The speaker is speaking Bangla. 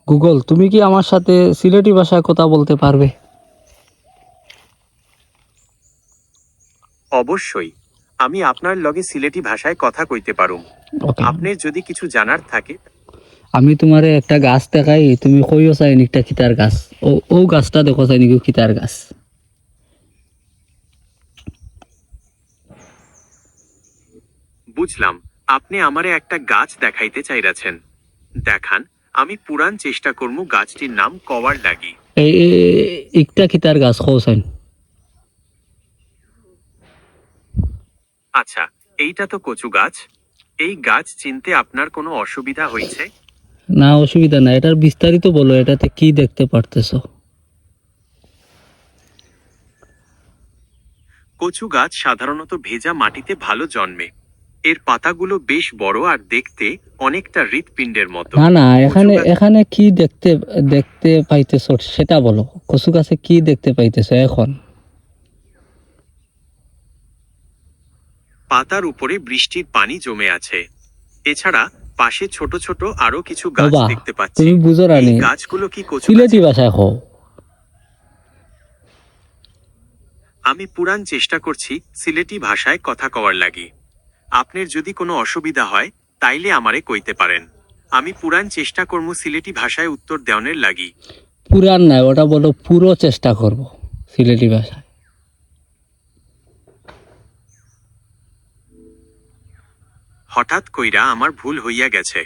গুগল, তুমি কি আমার সাথে সিলেটি ভাষায় কথা বলতে পারবে? অবশ্যই, আমি আপনার লগে সিলেটি ভাষায় কথা কইতে পারুম। ওকে। আপনার যদি কিছু জানার থাকে। আমি তোমারে একটা গাছ দেখাই, তুমি কইও চাই নিকটা কিতার গাছ। ও গাছটা দেখো চাই নাকি কিতার গাছ। বুঝলাম, আপনি আমারে একটা গাছ দেখাইতে চাইরাছেন। দেখান, আমি পুরান চেষ্টা করমু গাছটির নাম কওয়ার লাগি। একটা কিতার গাছ কও চাই। আচ্ছা, এইটা তো কচু গাছ। এই গাছ চিনতে আপনার কোনো অসুবিধা হয়েছে? না, অসুবিধা নাই, এটার বিস্তারিত বলো, এটাতে কি দেখতে পারতেছো? কচু গাছ সাধারণত ভেজা মাটিতে ভালো জন্মে। এর পাতাগুলো বেশ বড় আর দেখতে অনেকটা হৃৎপিণ্ডের মতো। না না, কচু এখানে গাছ এখানে কি দেখতে দেখতে পাইতেছো সেটা বলো। কচু গাছে কি দেখতে পাইতেছো এখন? পাতার উপরে বৃষ্টির পানি জমে আছে। এছাড়া পাশে ছোট ছোট আরো কিছু ও গাছ বাহ, দেখতে পাচ্ছি। তুমি বুঝো এই রানি, গাছগুলো কি কচু সিলেটি গাছের? ভাষায় কও। আমি পুরান চেষ্টা করছি সিলেটি ভাষায় কথা কওয়ার লাগি। আপনার যদি কোনো অসুবিধা হয় তাইলে আমারে কইতে পারেন। আমি পুরান চেষ্টা করমু সিলেটি ভাষায় উত্তর দেওয়ানের লাগি। পুরান নাই, ওটা বলো পুরো চেষ্টা করব সিলেটি ভাষায়। হঠাৎ কইরা আমার ভুল হইয়া গেছে।